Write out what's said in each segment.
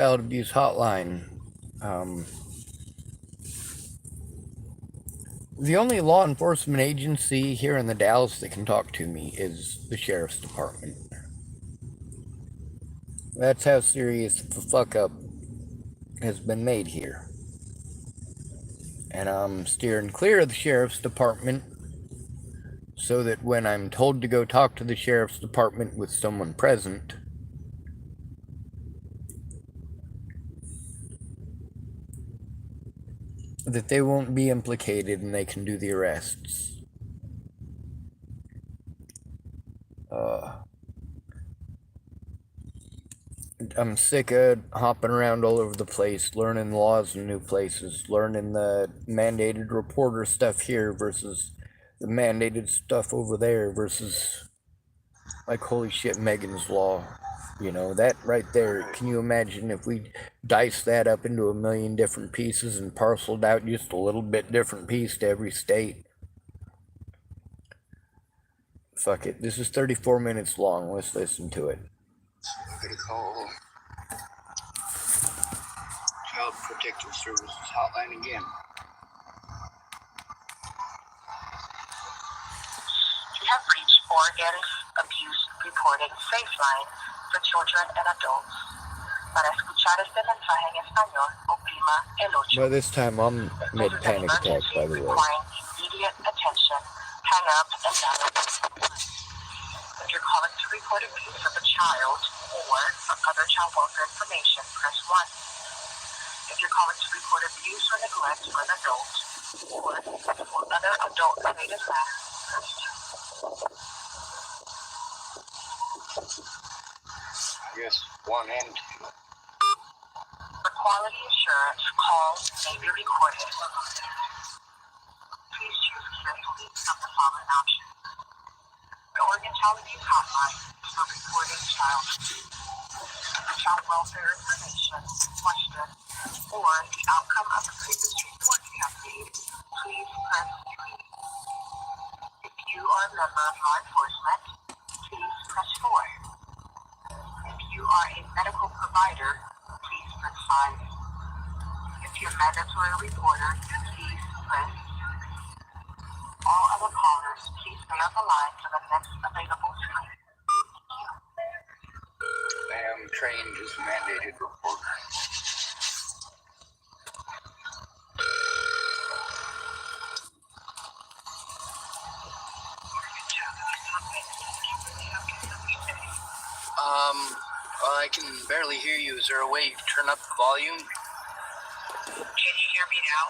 Child Abuse Hotline. The only law enforcement agency here in the Dalles that can talk to me is the Sheriff's Department. That's how serious the fuck up has been made here. And I'm steering clear of the Sheriff's Department so that when I'm told to go talk to the Sheriff's Department with someone present, that they won't be implicated and they can do the arrests. I'm sick of hopping around all over the place, learning laws in new places, learning the mandated reporter stuff here versus the mandated stuff over there versus, like, holy shit, Megan's Law. You know, that right there, can you imagine if we diced that up into a million different pieces and parceled out just a little bit different piece to every state? Fuck it. This is 34 minutes long. Let's listen to it. I'm going to call Child Protective Services Hotline again. You have reached Oregon Abuse Reporting Safe Line for children and adults. Para escuchar este mensaje en español, oprima el 8. By this time, I'm mid-panic attack, by the way. Requiring immediate attention, hang up and dial. If you're calling to report abuse of a child or other child welfare information, press 1. If you're calling to report abuse or neglect of an adult or for other adult-related matters, press 2. Yes, 1 and 2. For quality assurance, calls may be recorded. Please choose carefully from the following options. The Oregon Child Abuse Hotline is for reporting child abuse, child welfare information, question, or the outcome of the previous report you have made. Please press 3. If you are a member of law enforcement, please press 4. If you are a medical provider, please press 5. If you're a mandatory reporter, please press 6. All other callers, please stay on the line for the next available time. I am trained as a mandated reporter. I can barely hear you. Is there a way you can turn up the volume? Can you hear me now?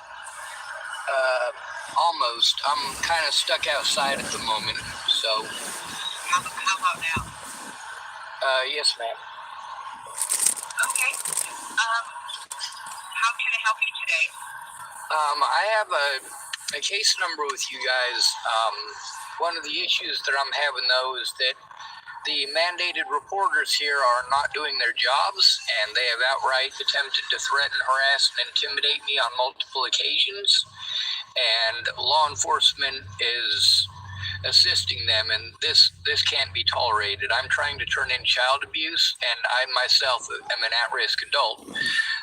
Almost. I'm kind of stuck outside at the moment, so. How about now? Yes, ma'am. Okay. How can I help you today? I have a case number with you guys. One of the issues that I'm having, though, is that the mandated reporters here are not doing their jobs, and they have outright attempted to threaten, harass, and intimidate me on multiple occasions, and law enforcement is assisting them, and this can't be tolerated. I'm trying to turn in child abuse, and I myself am an at-risk adult,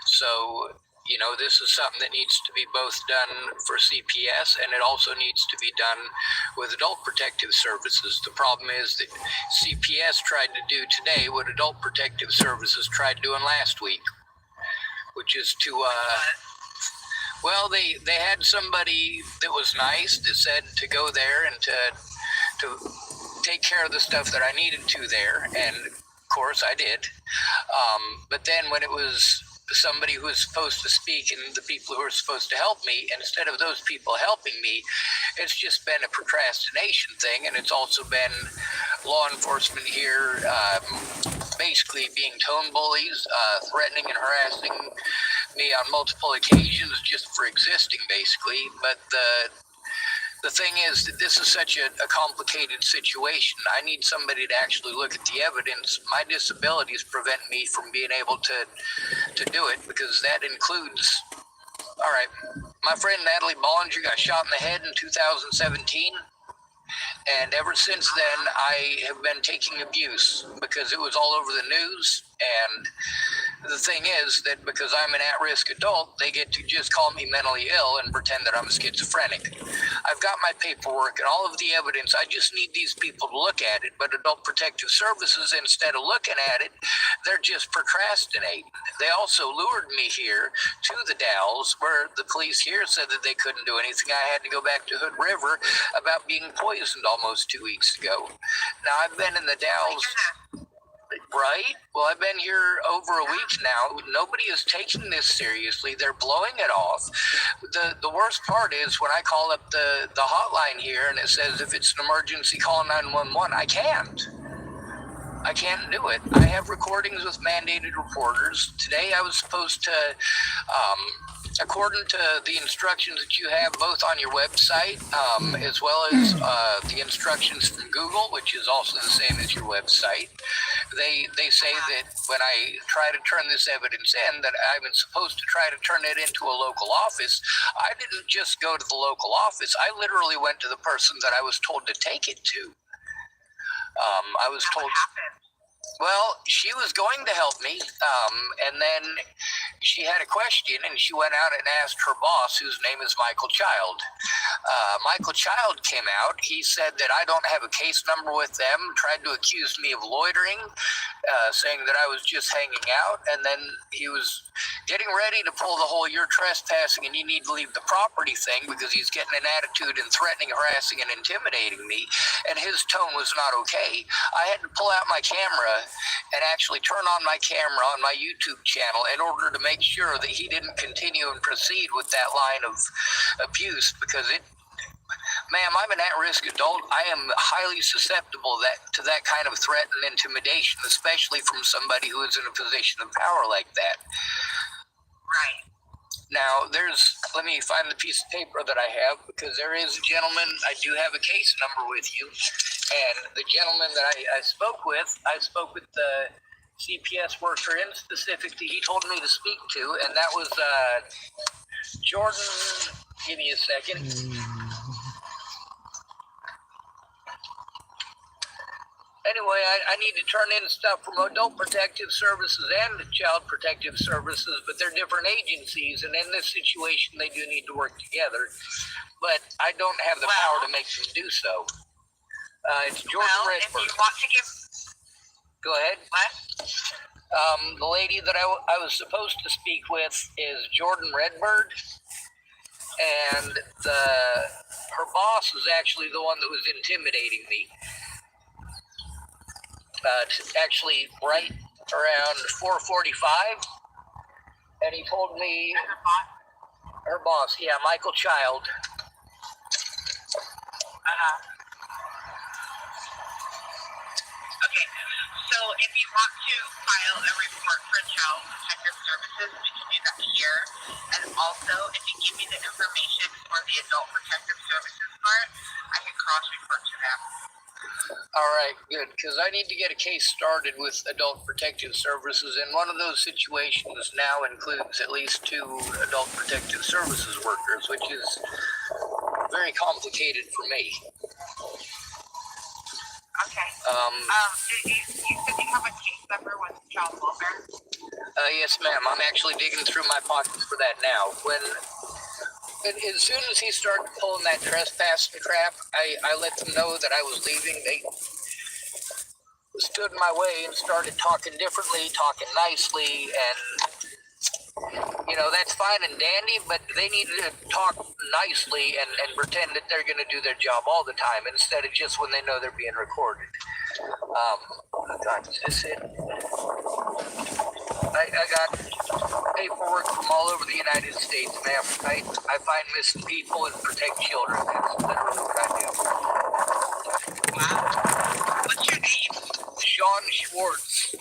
so you know, this is something that needs to be both done for CPS, and it also needs to be done with Adult Protective Services. The problem is that CPS tried to do today what Adult Protective Services tried doing last week, which is to, well, they had somebody that was nice that said to go there and to take care of the stuff that I needed to there, and of course I did. But then when it was somebody who was supposed to speak and the people who were supposed to help me, and instead of those people helping me, it's just been a procrastination thing, and it's also been law enforcement here basically being tone bullies, threatening and harassing me on multiple occasions just for existing, basically. But the thing is that this is such a complicated situation. I need somebody to actually look at the evidence. My disabilities prevent me from being able to do it, because that includes, all right, my friend Natalie Bollinger got shot in the head in 2017. And ever since then, I have been taking abuse because it was all over the news. And The thing is that because I'm an at-risk adult, they get to just call me mentally ill and pretend that I'm schizophrenic. I've got my paperwork and all of the evidence. I just need these people to look at it. But Adult Protective Services, instead of looking at it, they're just procrastinating. They also lured me here to the Dalles, where the police here said that they couldn't do anything. I had to go back to Hood River about being poisoned almost 2 weeks ago. Now, I've been in the Dalles. Right? Well, I've been here over a week now. Nobody is taking this seriously. They're blowing it off. The worst part is when I call up the hotline here and it says if it's an emergency, call 911. I can't do it. I have recordings with mandated reporters. Today I was supposed to, according to the instructions that you have both on your website, as well as the instructions from Google, which is also the same as your website, they say that when I try to turn this evidence in, that I'm supposed to try to turn it into a local office. I didn't just go to the local office. I literally went to the person that I was told to take it to. I was told. Well, she was going to help me, and then she had a question, and she went out and asked her boss, whose name is Michael Child. Michael Child came out. He said that I don't have a case number with them, tried to accuse me of loitering, saying that I was just hanging out, and then he was getting ready to pull the whole "you're trespassing and you need to leave the property" thing, because he's getting an attitude and threatening, harassing, and intimidating me, and his tone was not okay. I had to pull out my camera and actually turn on my camera on my YouTube channel in order to make sure that he didn't continue and proceed with that line of abuse, because ma'am, I'm an at-risk adult. I am highly susceptible to that kind of threat and intimidation, especially from somebody who is in a position of power like that. Right. Now, let me find the piece of paper that I have, because there is a gentleman, I do have a case number with you, and the gentleman that I spoke with the CPS worker in specific that he told me to speak to, and that was Jordan, give me a second. Anyway, I need to turn in stuff from Adult Protective Services and Child Protective Services, but they're different agencies, and in this situation, they do need to work together. But I don't have the power to make them do so. It's Jordan Redford. If you want to give... Go ahead. What? The lady that I was supposed to speak with is Jordan Redbird, and her boss was actually the one that was intimidating me. Actually right around 4:45, and he told me her boss, yeah, Michael Child. Okay, so if you want to file a report for Child Protective Services, we can do that here. And also, if you give me the information for the Adult Protective Services part, I can cross-report to them. All right, good, because I need to get a case started with Adult Protective Services, and one of those situations now includes at least 2 Adult Protective Services workers, which is very complicated for me. Okay. You said you have a case number with child welfare? Yes, ma'am. I'm actually digging through my pockets for that now. As soon as he started pulling that trespassing crap, I let them know that I was leaving. They stood in my way and started talking differently, talking nicely, and that's fine and dandy, but they need to talk nicely and pretend that they're going to do their job all the time instead of just when they know they're being recorded. God, is this it? I got paperwork from all over the United States, ma'am. I find missing people and protect children. That's literally what I do. Wow. What's your name? Sean Schwartz.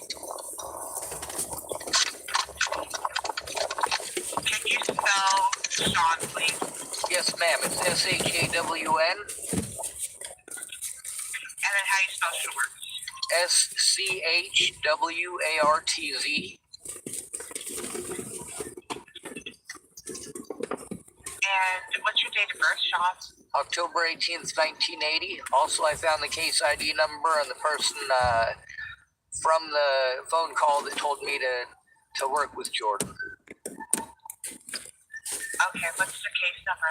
Can you spell Sean, please? Yes, ma'am. It's SHAWN. And then how you spell Schwartz? SCHWARTZ. And what's your date of birth, Sean? October 18th, 1980. Also, I found the case ID number on the person from the phone call that told me to to work with Jordan. Okay, what's the case number?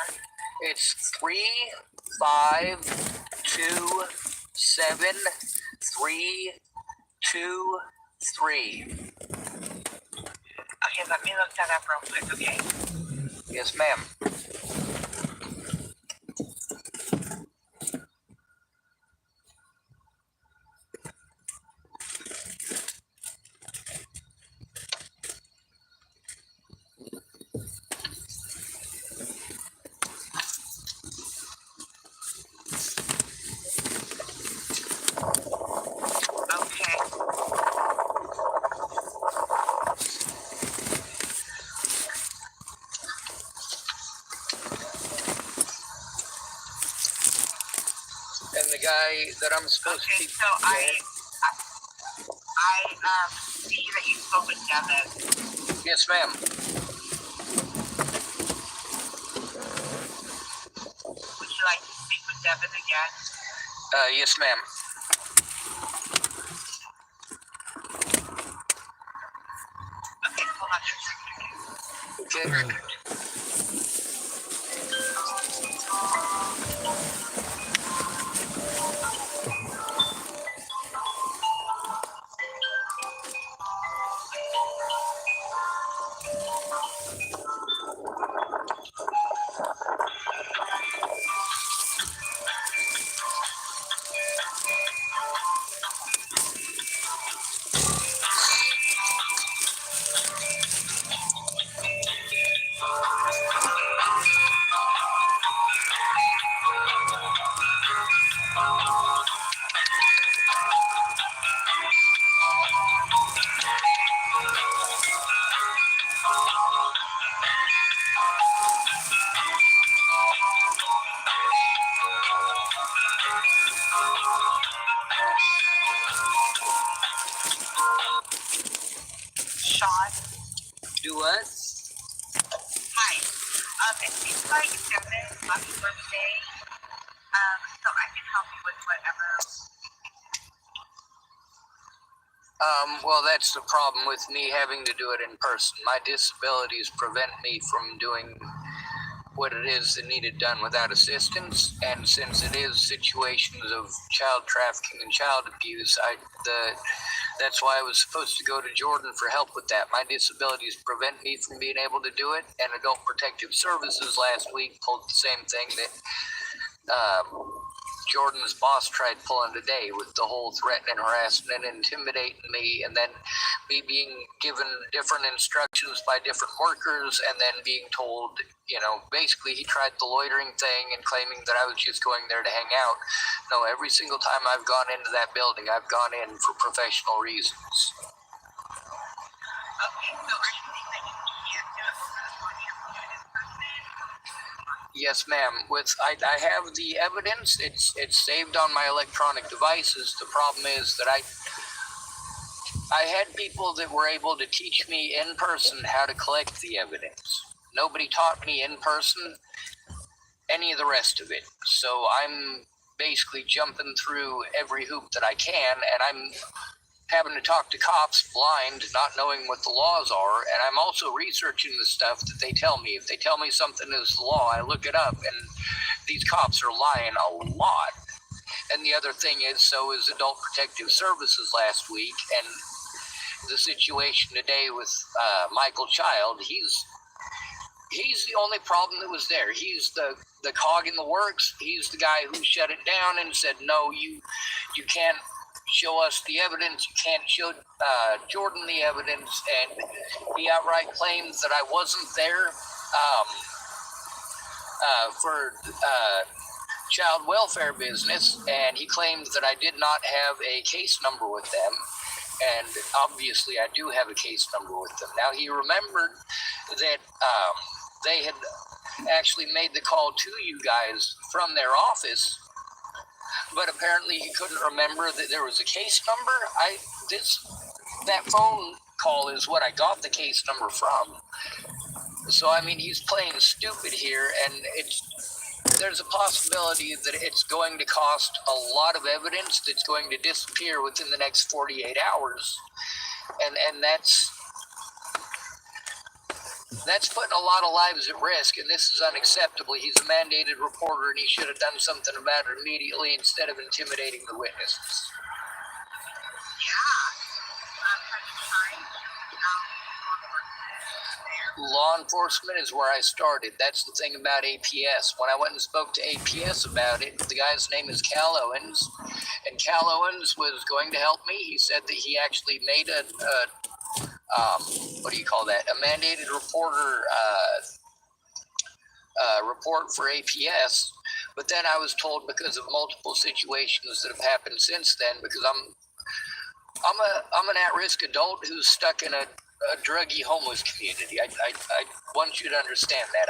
It's 3527323. Okay, let me look that up real quick, okay? Yes, ma'am. Okay. And the guy that I'm supposed to Okay, keep. so I see that you spoke with Devin. Yes, ma'am. Would you like to speak with Devin again? Yes, ma'am. Okay, hold on just a second. Okay. Sean? Do what? Hi. It seems like Devin left for the day. So I can help you with whatever. Well, that's the problem with me having to do it in person. My disabilities prevent me from doing what it is that needed done without assistance, and since it is situations of child trafficking and child abuse, that's why I was supposed to go to Jordan for help with that. My disabilities prevent me from being able to do it, and Adult Protective Services last week pulled the same thing that Jordan's boss tried pulling today, with the whole threatening, harassing, and intimidating me, and then me being given different instructions by different workers, and then being told, basically he tried the loitering thing and claiming that I was just going there to hang out. No, every single time I've gone into that building, I've gone in for professional reasons. Okay, so are you saying that you can't do it over the phone, you have to do it in person? Yes, ma'am. I have the evidence. It's saved on my electronic devices. The problem is that I had people that were able to teach me in person how to collect the evidence. Nobody taught me in person any of the rest of it. So I'm basically jumping through every hoop that I can, and I'm having to talk to cops blind, not knowing what the laws are, and I'm also researching the stuff that they tell me. If they tell me something is the law, I look it up, and these cops are lying a lot. And the other thing is, so is Adult Protective Services last week, and the situation today with Michael Child, he's the only problem that was there. He's the cog in the works. He's the guy who shut it down and said, no, you can't show us the evidence. You can't show Jordan the evidence. And he outright claims that I wasn't there for child welfare business, and he claims that I did not have a case number with them. And obviously I do have a case number with them. Now, he remembered that they had actually made the call to you guys from their office, but apparently he couldn't remember that there was a case number. That phone call is what I got the case number from. So, I mean, he's playing stupid here, and there's a possibility that it's going to cost a lot of evidence that's going to disappear within the next 48 hours. And that's That's putting a lot of lives at risk, and this is unacceptable. He's a mandated reporter, and he should have done something about it immediately instead of intimidating the witnesses. Law enforcement is where I started. That's the thing about APS. When I went and spoke to APS about it, the guy's name is Cal Owens, and Cal Owens was going to help me. He said that he actually made a what do you call that? A mandated reporter report for APS. But then I was told, because of multiple situations that have happened since then, because I'm an at-risk adult who's stuck in a druggy homeless community. I want you to understand that.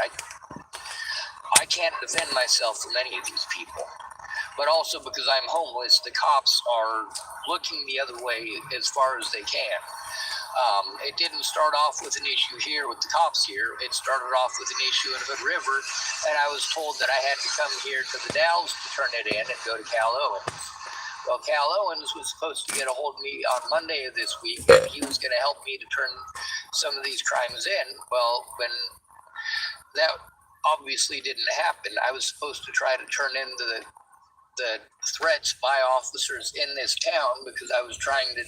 I can't defend myself from any of these people. But also because I'm homeless, the cops are looking the other way as far as they can. It didn't start off with an issue here with the cops here. It started off with an issue in Hood River, and I was told that I had to come here to the Dalles to turn it in and go to Cal Owens. Well, Cal Owens was supposed to get a hold of me on Monday of this week, and he was going to help me to turn some of these crimes in. Well, when that obviously didn't happen, I was supposed to try to turn in the threats by officers in this town, because I was trying to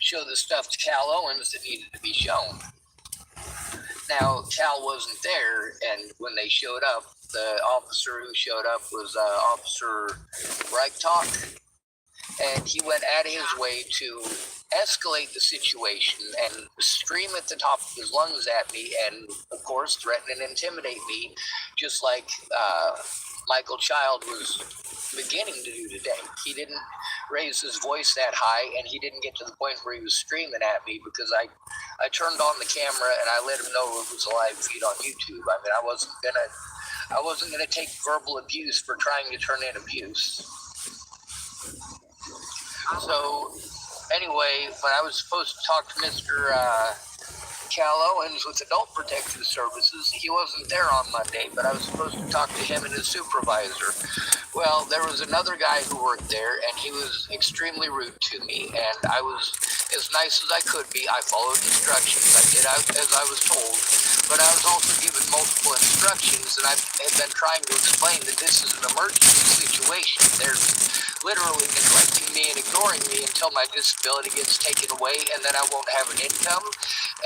show the stuff to Cal Owens that needed to be shown. Now, Cal wasn't there, and when they showed up, the officer who showed up was Officer Reichtalk, and he went out of his way to escalate the situation and scream at the top of his lungs at me, and of course threaten and intimidate me, just like Michael Child was beginning to do today. He didn't raise his voice that high, and he didn't get to the point where he was screaming at me, because I turned on the camera and I let him know it was a live feed on YouTube. I mean, I wasn't gonna take verbal abuse for trying to turn in abuse. So anyway, when I was supposed to talk to Mr. Cal Owens with Adult Protective Services, he wasn't there on Monday, but I was supposed to talk to him and his supervisor. Well, there was another guy who worked there, and he was extremely rude to me, and I was as nice as I could be. I followed instructions. I did as I was told, but I was also given multiple instructions, and I had been trying to explain that this is an emergency situation. They're literally neglecting me and ignoring me until my disability gets taken away, and then I won't have an income.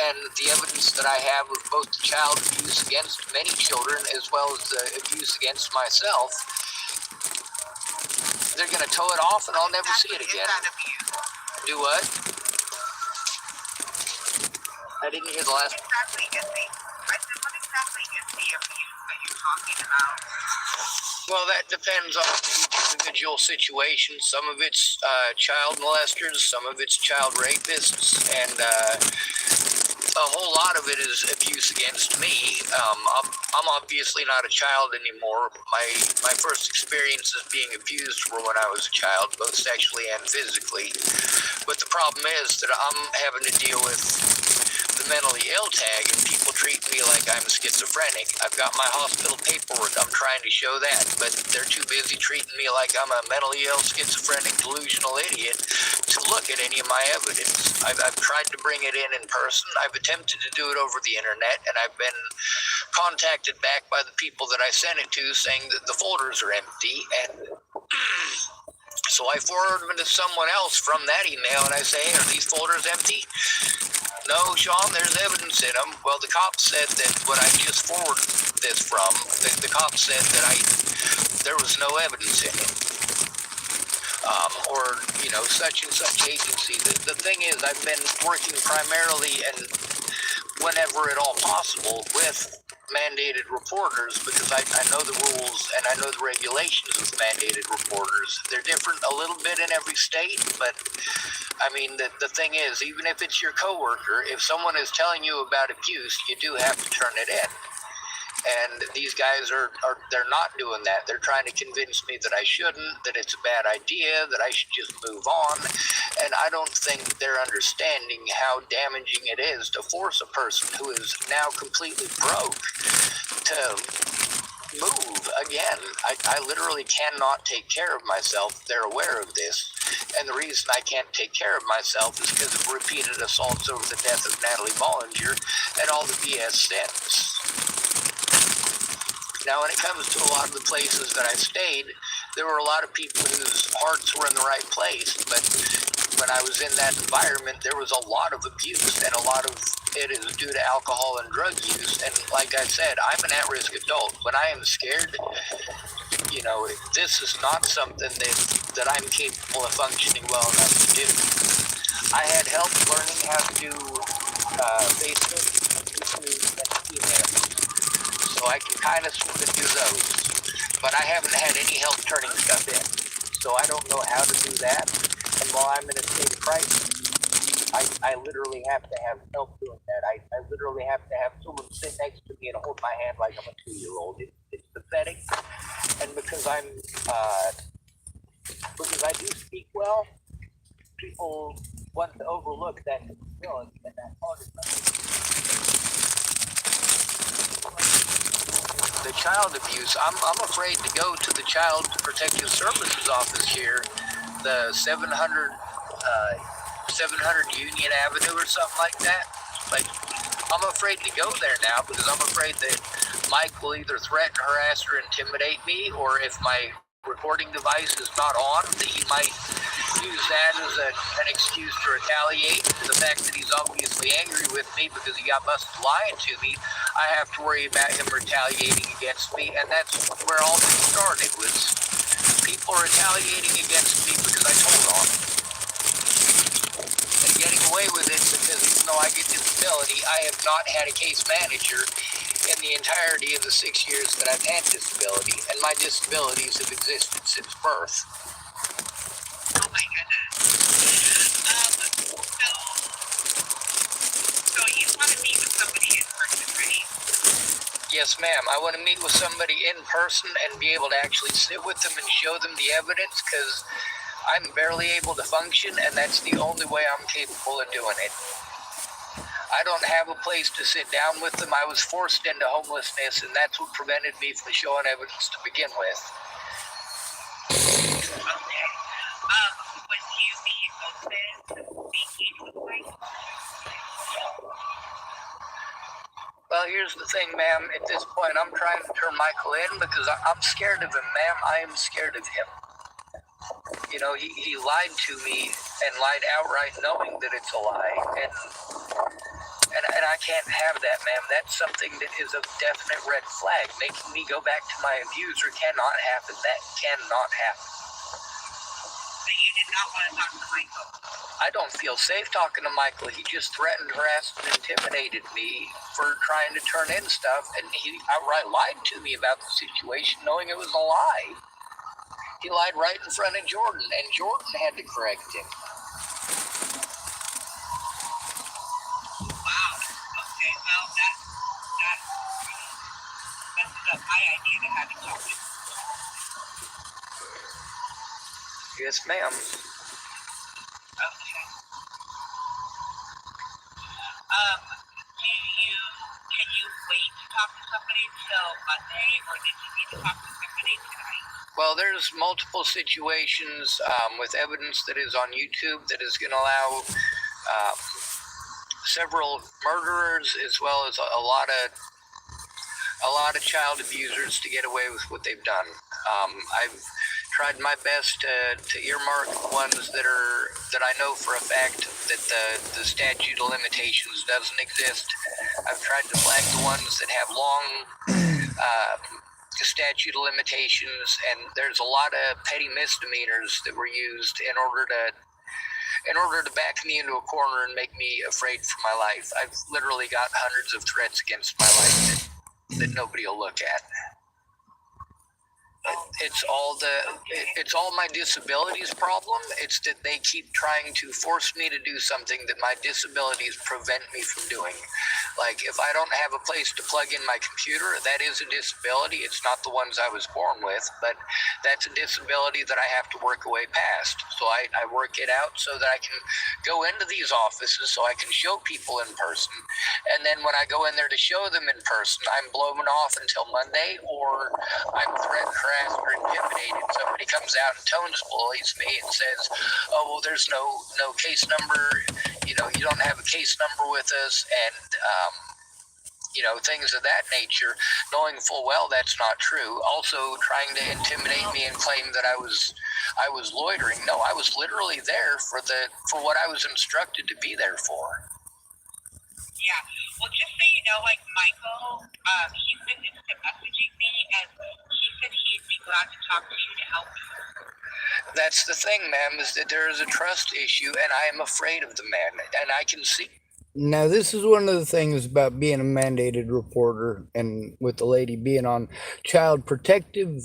And the evidence that I have of both the child abuse against many children as well as the abuse against myself, they're going to tow it off, and I'll never see it again. Do what? I didn't hear the last. What exactly is the abuse that you're talking about? Well, that depends on each individual situation. Some of it's child molesters, some of it's child rapists, and a whole lot of it is abuse against me. I'm obviously not a child anymore. My first experiences being abused were when I was a child, both sexually and physically. But the problem is that I'm having to deal with the mentally ill tag, and people treat me like I'm schizophrenic. I've got my hospital paperwork. I'm trying to show that, but they're too busy treating me like I'm a mentally ill, schizophrenic, delusional idiot to look at any of my evidence. I've tried to bring it in person. I've attempted to do it over the internet, and I've been contacted back by the people that I sent it to, saying that the folders are empty, and so I forward them to someone else from that email, and I say, hey, are these folders empty? No, Sean, there's evidence in them. Well, the cop said that what I just forwarded this from, the cop said that there was no evidence in it. Or, such and such agency. The thing is, I've been working primarily and whenever at all possible with mandated reporters, because I know the rules and I know the regulations of mandated reporters. They're different a little bit in every state, but I mean, the thing is, even if it's your coworker, if someone is telling you about abuse, you do have to turn it in. And these guys they're not doing that. They're trying to convince me that I shouldn't, that it's a bad idea, that I should just move on. And I don't think they're understanding how damaging it is to force a person who is now completely broke to move again. I literally cannot take care of myself. They're aware of this. And the reason I can't take care of myself is because of repeated assaults over the death of Natalie Bollinger and all the BS since. Now, when it comes to a lot of the places that I stayed, there were a lot of people whose hearts were in the right place. But when I was in that environment, there was a lot of abuse, and a lot of it is due to alcohol and drug use. And like I said, I'm an at-risk adult. When I am scared, you know, this is not something that I'm capable of functioning well enough to do. I had help learning how to do Facebook, YouTube, and email. So I can kind of sort of do those. But I haven't had any help turning stuff in. So I don't know how to do that. And while I'm in a state of crisis, I literally have to have help doing that. I literally have to have someone sit next to me and hold my hand like I'm a 2-year-old. It's pathetic. And because I do speak well, people want to overlook that disability and that part of the child abuse. I'm afraid to go to the Child Protective Services office here, the 700 Union Avenue or something like that. Like, I'm afraid to go there now because I'm afraid that Mike will either threaten, harass, or intimidate me, or if my recording device is not on, that he might use that as an excuse to retaliate. The fact that he's obviously angry with me because he got busted lying to me, I have to worry about him retaliating against me, and that's where all this started, was people retaliating against me because I told on them. And getting away with it because even though I get disability, I have not had a case manager in the entirety of the 6 years that I've had disability, and my disabilities have existed since birth. Oh my goodness. So you want to meet with somebody in person, right? Yes, ma'am. I want to meet with somebody in person and be able to actually sit with them and show them the evidence, because I'm barely able to function, and that's the only way I'm capable of doing it. I don't have a place to sit down with them. I was forced into homelessness, and that's what prevented me from showing evidence to begin with. Okay. Was you being open to speaking with Mike? Well, here's the thing, ma'am. At this point, I'm trying to turn Michael in because I'm scared of him, ma'am. I am scared of him. You know, he lied to me and lied outright knowing that it's a lie. And I can't have that, ma'am. That's something that is a definite red flag. Making me go back to my abuser cannot happen. That cannot happen. So you did not want to talk to Michael? I don't feel safe talking to Michael. He just threatened, harassed, and intimidated me for trying to turn in stuff, and he outright lied to me about the situation, knowing it was a lie. He lied right in front of Jordan, and Jordan had to correct him. Wow. Okay, well, that messes up my idea to have you talk to. Yes, ma'am. Okay. Can you wait to talk to somebody till Monday, or did you need to talk to somebody tonight? Well, there's multiple situations with evidence that is on YouTube that is going to allow several murderers, as well as a lot of child abusers, to get away with what they've done. I've tried my best to earmark the ones that I know for a fact that the statute of limitations doesn't exist. I've tried to flag the ones that have long statute of limitations, and there's a lot of petty misdemeanors that were used in order to back me into a corner and make me afraid for my life. I've literally got hundreds of threats against my life that nobody will look at. It's all my disabilities problem. It's that they keep trying to force me to do something that my disabilities prevent me from doing. Like if I don't have a place to plug in my computer, that is a disability. It's not the ones I was born with, but that's a disability that I have to work away past. So I work it out so that I can go into these offices so I can show people in person. And then when I go in there to show them in person, I'm blown off until Monday, or I'm threatened, harassed, or intimidated. Somebody comes out and tones bullies me and says, "Oh, well, there's no case number. You don't have a case number with us," and things of that nature, knowing full well that's not true. Also trying to intimidate me and claim that I was loitering. No, I was literally there for what I was instructed to be there for. Yeah. Well, just so you know, like Michael, he's been instant messaging me, and he said he'd be glad to talk to you to help you. That's the thing, ma'am, is that there is a trust issue, and I am afraid of the man, and I can see. Now, this is one of the things about being a mandated reporter, and with the lady being on child protective,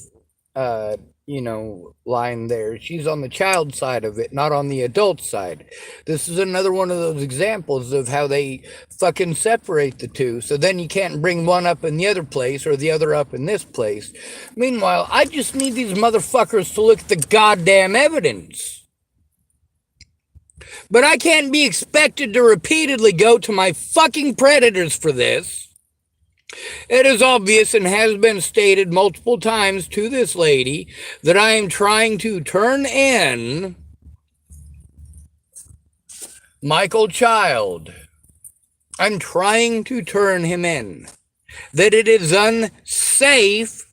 line there. She's on the child side of it, not on the adult side. This is another one of those examples of how they fucking separate the two. So then you can't bring one up in the other place or the other up in this place. Meanwhile, I just need these motherfuckers to look at the goddamn evidence. But I can't be expected to repeatedly go to my fucking predators for this. It is obvious and has been stated multiple times to this lady that I am trying to turn in Michael Child. I'm trying to turn him in. That it is unsafe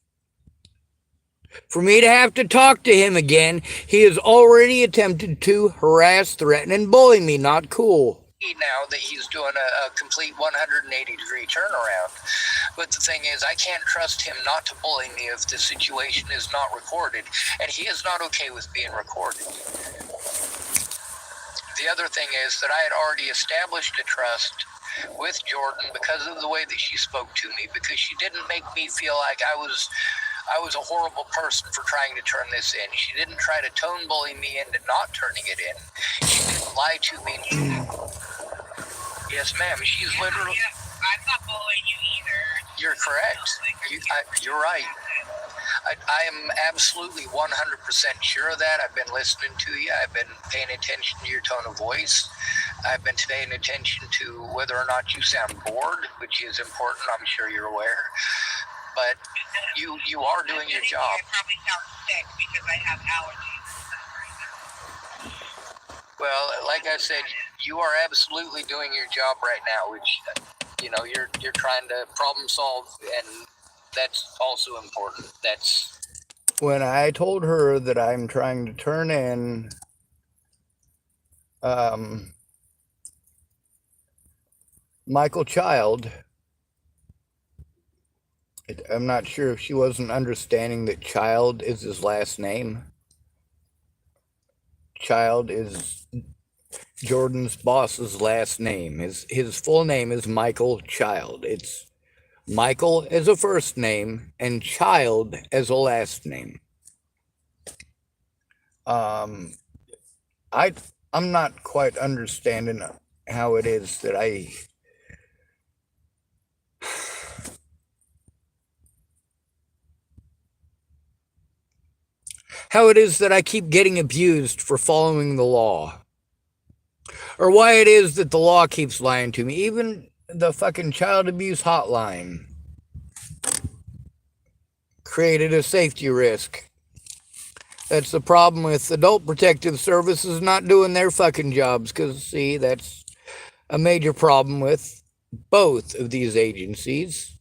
for me to have to talk to him again. He has already attempted to harass, threaten, and bully me. Not cool. Now that he's doing a complete 180-degree turnaround. But the thing is, I can't trust him not to bully me if the situation is not recorded, and he is not okay with being recorded. The other thing is that I had already established a trust with Jordan because of the way that she spoke to me, because she didn't make me feel like I was a horrible person for trying to turn this in. She didn't try to tone bully me into not turning it in. She didn't lie to me. Yes, ma'am. She's literally. I'm not bullying you either. You're correct. You're right. I am absolutely 100% sure of that. I've been listening to you. I've been paying attention to your tone of voice. I've been paying attention to whether or not you sound bored, which is important. I'm sure you're aware. But you are doing your job. I probably sound sick because I have allergies. Well, like I said, you are absolutely doing your job right now, which you're trying to problem solve, and that's also important. That's when I told her that I'm trying to turn in Michael Child. I'm not sure if she wasn't understanding that Child is his last name. Child is Jordan's boss's last name. His full name is Michael Child. It's Michael as a first name and Child as a last name. I'm not quite understanding how it is that I keep getting abused for following the law. Or why it is that the law keeps lying to me. Even the fucking child abuse hotline created a safety risk. That's the problem with adult protective services not doing their fucking jobs. Because, see, that's a major problem with both of these agencies.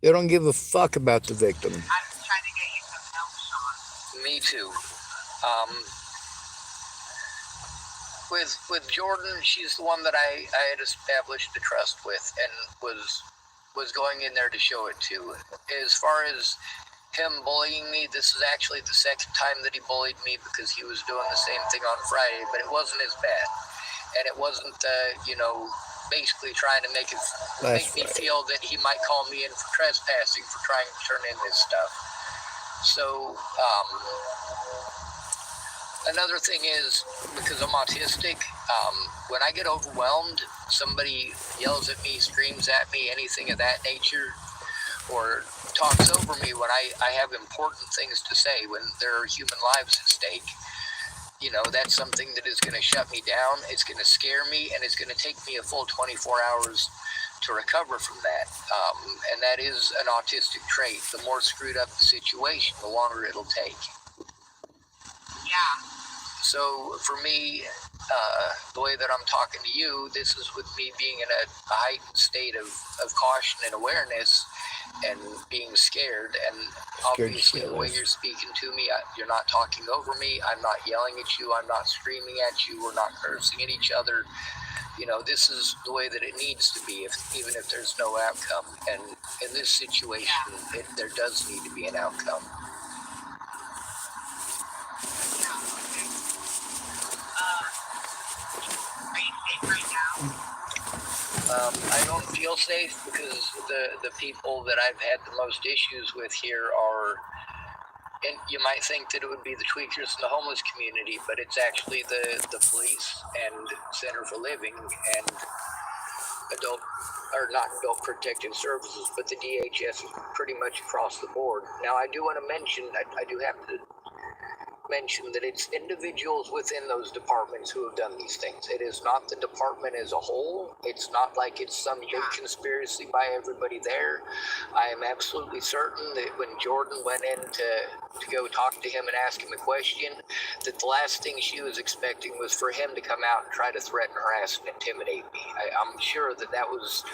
They don't give a fuck about the victim. I'm trying to get you some help, Sean. me too. With Jordan, she's the one that I had established a trust with and was going in there to show it to. As far as him bullying me, this is actually the second time that he bullied me, because he was doing the same thing on Friday, but it wasn't as bad. And it wasn't, basically trying to make me feel that he might call me in for trespassing for trying to turn in this stuff. So, another thing is, because I'm autistic, when I get overwhelmed, somebody yells at me, screams at me, anything of that nature, or talks over me when I have important things to say, when there are human lives at stake, you know, that's something that is going to shut me down. It's going to scare me, and it's going to take me a full 24 hours to recover from that. And that is an autistic trait. The more screwed up the situation, the longer it'll take. Yeah. So for me, the way that I'm talking to you, this is with me being in a heightened state of caution and awareness and being scared. And obviously the way you're speaking to me, you're not talking over me. I'm not yelling at you. I'm not screaming at you. We're not cursing at each other. You know, this is the way that it needs to be, even if there's no outcome. And in this situation, there does need to be an outcome. Are you safe right now? I don't feel safe because the people that I've had the most issues with here are, and you might think that it would be the tweakers in the homeless community, but it's actually the police and Center for Living and not adult protective services, but the DHS pretty much across the board. Now, I do want to mention, I do have to mention that it's individuals within those departments who have done these things. It is not the department as a whole. It's not like it's some big conspiracy by everybody there. I am absolutely certain that when Jordan went in to go talk to him and ask him a question, that the last thing she was expecting was for him to come out and try to threaten, harass, and intimidate me. I'm sure that was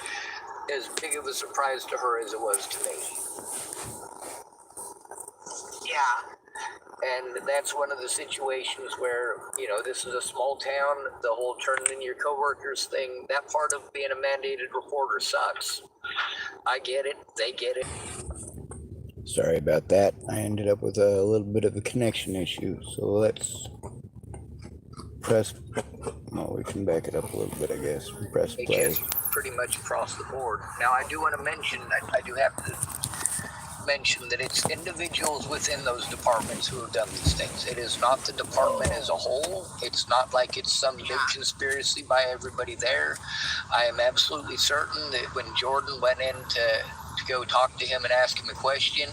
as big of a surprise to her as it was to me. Yeah. And that's one of the situations where, you know, this is a small town, the whole turning in your coworkers thing, that part of being a mandated reporter sucks. I get it. They get it. Sorry about that. I ended up with a little bit of a connection issue. So let's press, well, we can back it up a little bit, I guess. Press play. Pretty much across the board. Now, I do want to mention, I do have to mention that it's individuals within those departments who have done these things. It is not the department as a whole. It's not like it's some big conspiracy by everybody there. I am absolutely certain that when Jordan went in to go talk to him and ask him a question,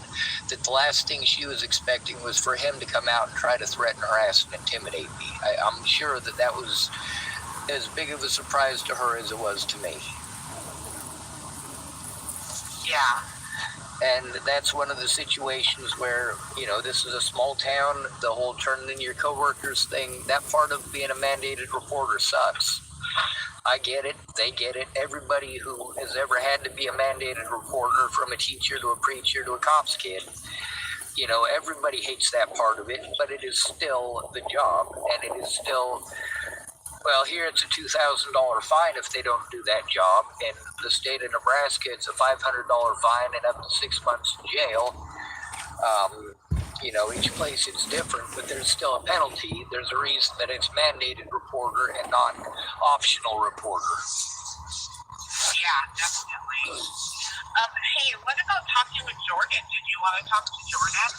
that the last thing she was expecting was for him to come out and try to threaten, harass, and intimidate me. I'm sure that was as big of a surprise to her as it was to me. Yeah. And that's one of the situations where, you know, this is a small town, the whole turning in your coworkers thing, that part of being a mandated reporter sucks. I get it. They get it. Everybody who has ever had to be a mandated reporter, from a teacher to a preacher to a cops kid, you know, everybody hates that part of it, but it is still the job, and it is still... Well, here it's a $2,000 fine if they don't do that job. In the state of Nebraska, it's a $500 fine and up to 6 months in jail. You know, each place it's different, but there's still a penalty. There's a reason that it's mandated reporter and not optional reporter. Yeah, definitely. Hey, what about talking with Jordan? Did you want to talk to Jordan?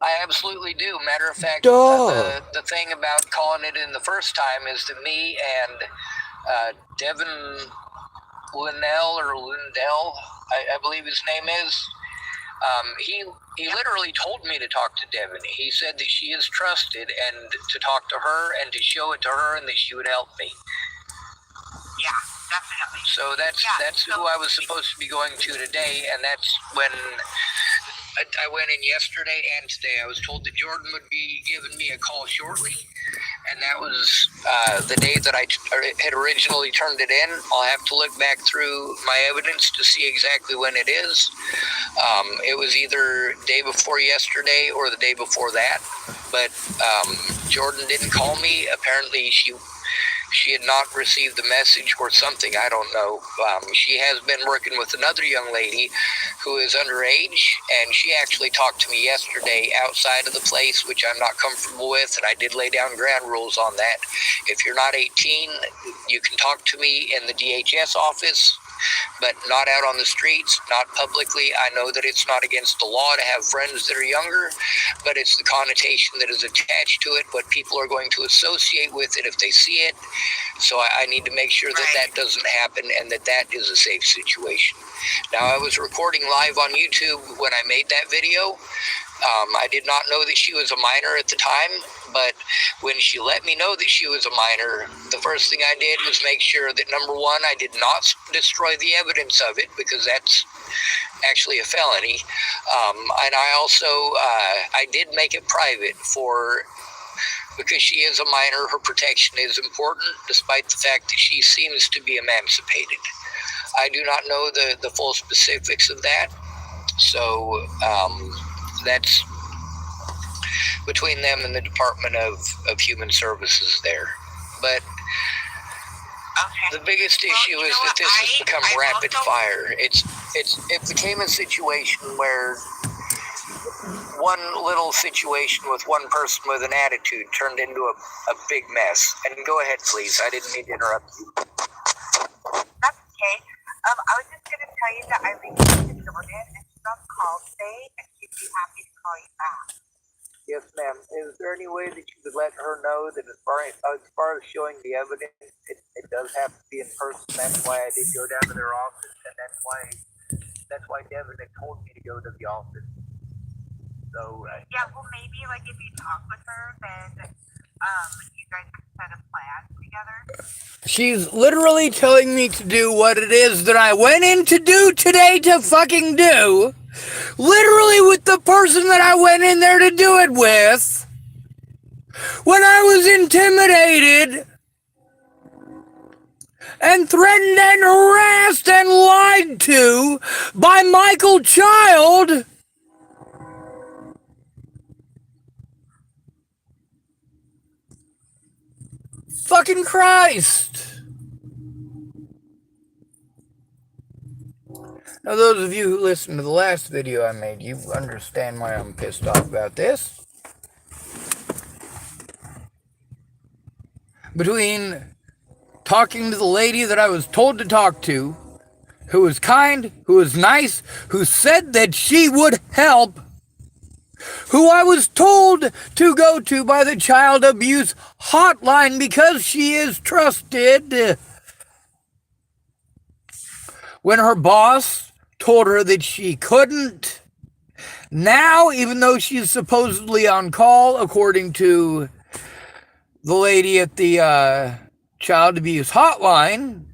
I absolutely do. Matter of fact, the thing about calling it in the first time is that me and Devin Linnell, I believe his name is, he literally told me to talk to Devin. He said that she is trusted and to talk to her and to show it to her and that she would help me. Yeah, definitely. So that's who I was supposed to be going to today, and that's when... I went in yesterday and today. I was told that Jordan would be giving me a call shortly, and that was the day that I had originally turned it in. I'll have to look back through my evidence to see exactly when it is. It was either day before yesterday or the day before that, but Jordan didn't call me. Apparently she had not received the message or something, I don't know. She has been working with another young lady who is underage, and she actually talked to me yesterday outside of the place, which I'm not comfortable with, and I did lay down ground rules on that. If you're not 18, you can talk to me in the DHS office, but not out on the streets, not publicly. I know that it's not against the law to have friends that are younger, but it's the connotation that is attached to it, what people are going to associate with it if they see it. So I need to make sure that that doesn't happen and that that is a safe situation. Now, I was recording live on YouTube when I made that video. I did not know that she was a minor at the time, but when she let me know that she was a minor, the first thing I did was make sure that, number one, I did not destroy the evidence of it, because that's actually a felony. And I also, I did make it private because she is a minor, her protection is important, despite the fact that she seems to be emancipated. I do not know the full specifics of that, so that's between them and the Department of Human Services there. But the biggest issue is that this has become rapid fire. It became a situation where one little situation with one person with an attitude turned into a big mess. And go ahead, please. I didn't mean to interrupt you. That's okay. I was just going to tell you that I reached Jordan and she's on call today, and she'd be happy to call you back. Yes, ma'am. Is there any way that you could let her know that as far as showing the evidence, it does have to be in person? That's why I did go down to their office, and that's why Devin had told me to go to the office. So yeah, well, maybe like if you talk with her, then you guys can set a plan together. she's literally telling me to do what it is that I went in to do today to fucking do. Literally with the person that I went in there to do it with. When I was intimidated and threatened and harassed and lied to by Michael Child. Fucking Christ. Now, those of you who listened to the last video I made, you understand why I'm pissed off about this. Between talking to the lady that I was told to talk to, who was kind, who was nice, who said that she would help, who I was told to go to by the child abuse hotline because she is trusted, when her boss told her that she couldn't. Now, even though she's supposedly on call, according to the lady at the child abuse hotline,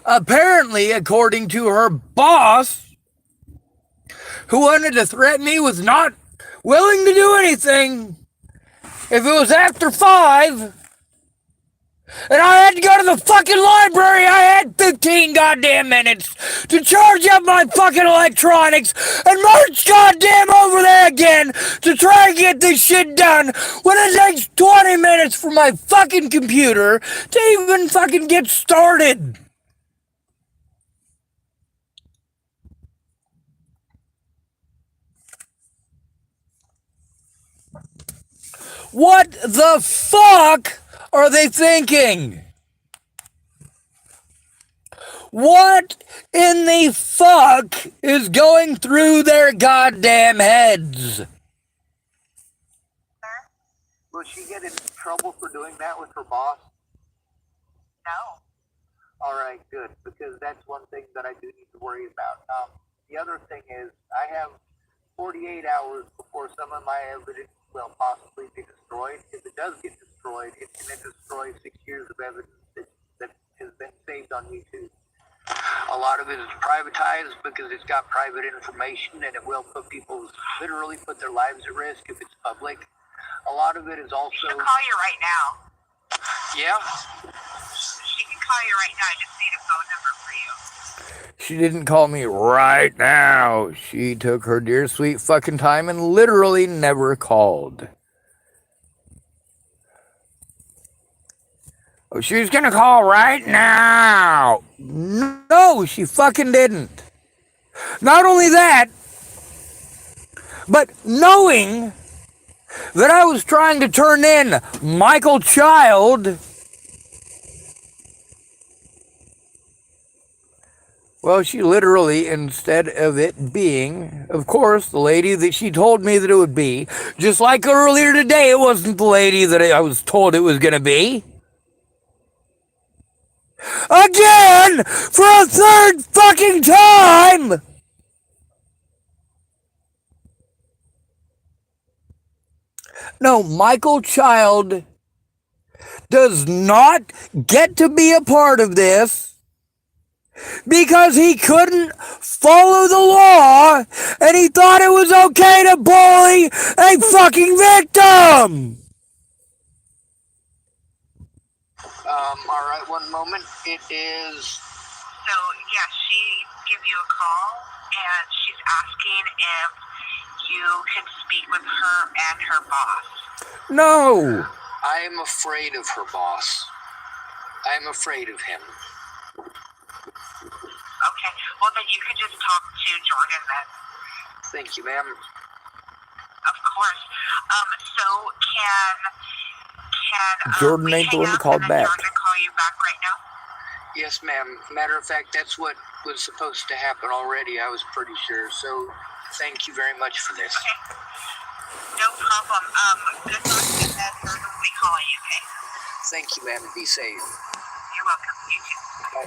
apparently, according to her boss, who wanted to threaten me with not willing to do anything if it was after 5, and I had to go to the fucking library. I had 15 goddamn minutes to charge up my fucking electronics and march goddamn over there again to try and get this shit done when it takes 20 minutes for my fucking computer to even fucking get started. What the fuck are they thinking? What in the fuck is going through their goddamn heads? Will she get in trouble for doing that with her boss? No. Alright, good, because that's one thing that I do need to worry about. The other thing is, I have 48 hours before some of my evidence will possibly be destroyed. If it does get destroyed, it's going to destroy 6 years of evidence that has been saved on YouTube. A lot of it is privatized because it's got private information, and it will literally put their lives at risk if it's public. A lot of it is also... She can call you right now. Yeah? She can call you right now. I just need a phone number for you. She didn't call me right now. She took her dear sweet fucking time and literally never called. Oh, she was gonna call right now. No, she fucking didn't. Not only that, but knowing that I was trying to turn in Michael Child Well, she literally, instead of it being, of course, the lady that she told me that it would be, just like earlier today, it wasn't the lady that I was told it was going to be. Again! For a third fucking time! No, Michael Child does not get to be a part of this because he couldn't follow the law and he thought it was okay to bully a fucking victim. All right, one moment. It is. So, yeah, she gave you a call, and she's asking if you can speak with her and her boss. No. I am afraid of her boss. I am afraid of him. Okay, well, then you can just talk to Jordan then. Thank you, ma'am. Of course. So can Jordan we ain't the hang one that up called and then back. Jordan call you back right now? Yes, ma'am. Matter of fact, that's what was supposed to happen already, I was pretty sure. So, thank you very much for this. Okay. No problem. Good luck, and then Jordan will be calling you, okay? Thank you, ma'am. Be safe. You're welcome. You too. Bye.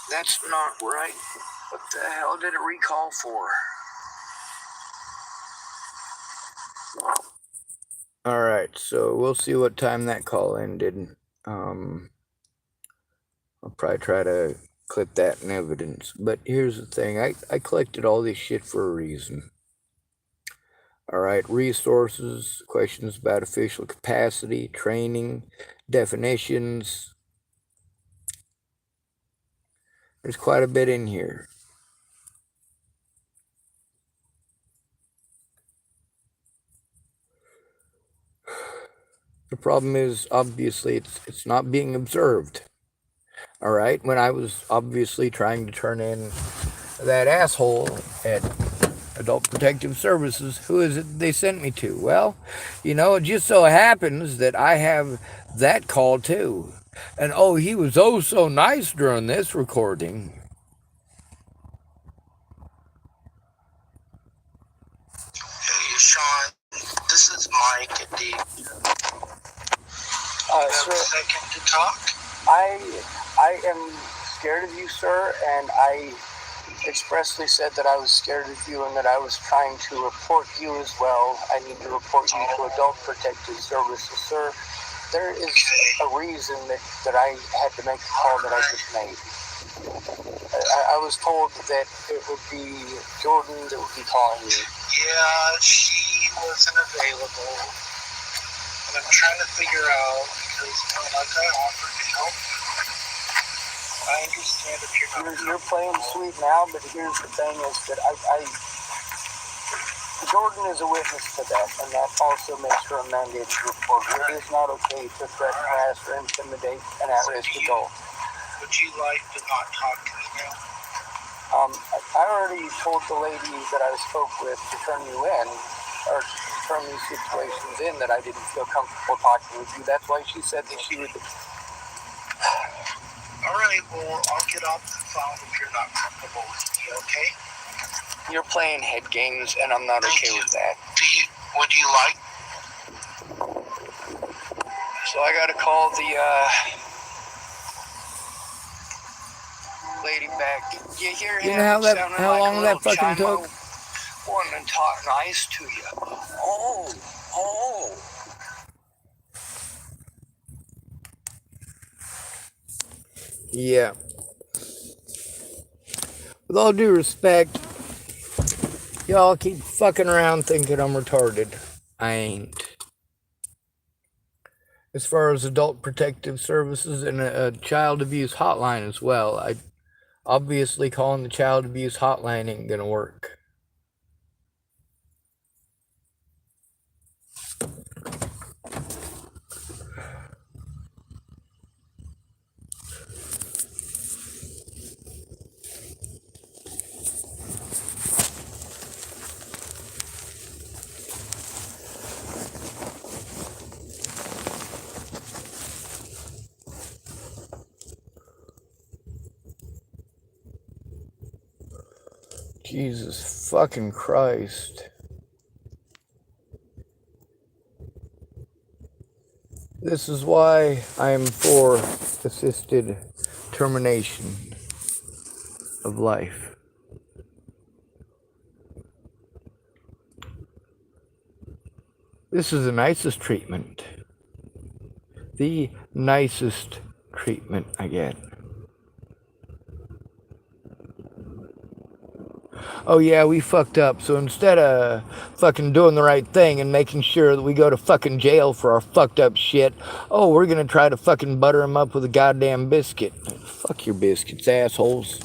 That's not right. What the hell did it recall for? All right, so we'll see what time that call ended. I'll probably try to clip that in evidence. But here's the thing. I collected all this shit for a reason. All right, resources, questions about official capacity, training, definitions. There's quite a bit in here. The problem is, obviously, it's not being observed. All right, when I was obviously trying to turn in that asshole at Adult Protective Services, who is it they sent me to? Well, you know, it just so happens that I have that call too. And oh, he was oh so nice during this recording. Hey, Sean, this is Mike at the. You have Sir, a second to talk? I am scared of you, sir, and I expressly said that I was scared of you and that I was trying to report you as well. I need to report you to Adult Protective Services, sir. There is a reason that I had to make the call that I just made. I was told that it would be Jordan that would be calling you. Yeah, she wasn't available. And I'm trying to figure out, because, like I offered to help you. I understand if you're not You're playing sweet now, but here's the thing is that Jordan is a witness to that, and that also makes her a mandated reporter. It is not okay to threaten, harass, or intimidate an at-risk adult. Would you like to not talk to me now? I already told the lady that I spoke with to turn you in, or turn these situations in, that I didn't feel comfortable talking with you. That's why she said that she would. All right, well, I'll get off the phone if you're not comfortable with me, okay? You're playing head games, and I'm not okay with that. Would you like? So I gotta call the lady back. You hear him? You know Sounding how like long a that little fucking chimo, took? wanting to talk nice to you. Oh. Yeah. With all due respect, y'all keep fucking around thinking I'm retarded. I ain't. As far as Adult Protective Services and a child abuse hotline as well, I obviously calling the child abuse hotline ain't gonna work. Jesus fucking Christ. This is why I am for assisted termination of life. This is the nicest treatment. The nicest treatment I get. Oh yeah, we fucked up. So instead of fucking doing the right thing and making sure that we go to fucking jail for our fucked up shit, oh, we're gonna try to fucking butter them up with a goddamn biscuit. Fuck your biscuits, assholes.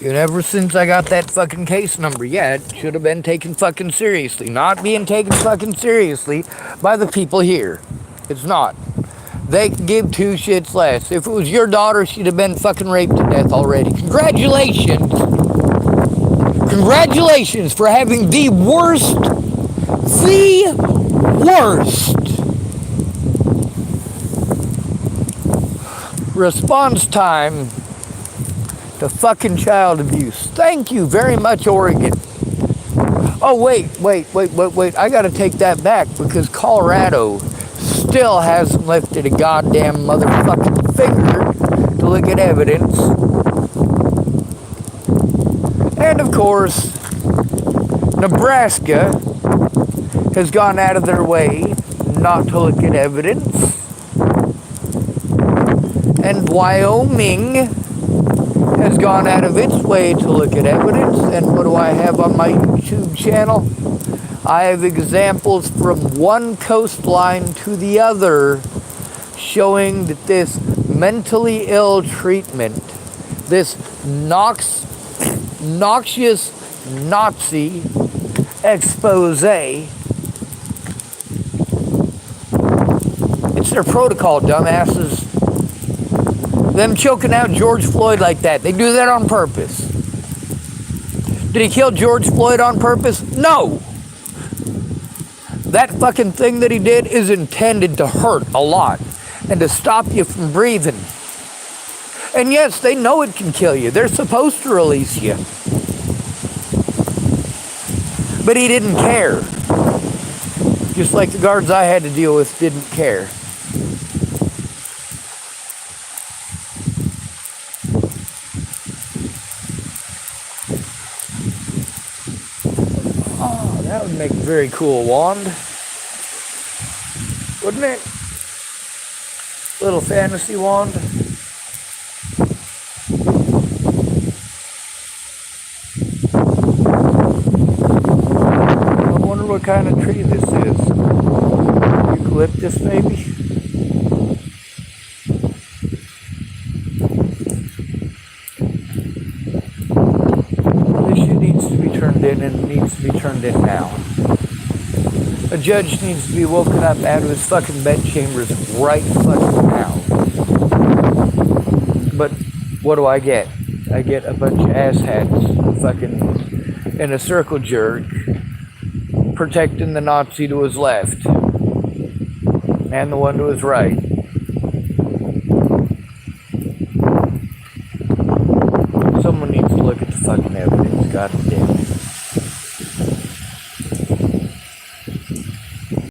And ever since I got that fucking case number, yeah, it should have been taken fucking seriously. Not being taken fucking seriously by the people here. It's not. They give two shits less. If it was your daughter, she'd have been fucking raped to death already. Congratulations! Congratulations for having the worst response time to fucking child abuse. Thank you very much, Oregon. Oh, wait. I gotta take that back because Colorado still hasn't lifted a goddamn motherfucking finger to look at evidence. And of course, Nebraska has gone out of their way not to look at evidence. And Wyoming has gone out of its way to look at evidence. And what do I have on my YouTube channel? I have examples from one coastline to the other showing that this mentally ill treatment, this noxious Nazi expose, it's their protocol, dumbasses. Them choking out George Floyd like that, they do that on purpose. Did he kill George Floyd on purpose? No. That fucking thing that he did is intended to hurt a lot and to stop you from breathing. And yes, they know it can kill you. They're supposed to release you. But he didn't care. Just like the guards I had to deal with didn't care. Oh, that would make a very cool wand. Wouldn't it? Little fantasy wand. I wonder what kind of tree this is. Eucalyptus, maybe? This shit needs to be turned in, and it needs to be turned in now. A judge needs to be woken up out of his fucking bedchambers right fucking now. But what do I get? I get a bunch of asshats fucking in a circle jerk protecting the Nazi to his left and the one to his right. Someone needs to look at the fucking evidence, god damn.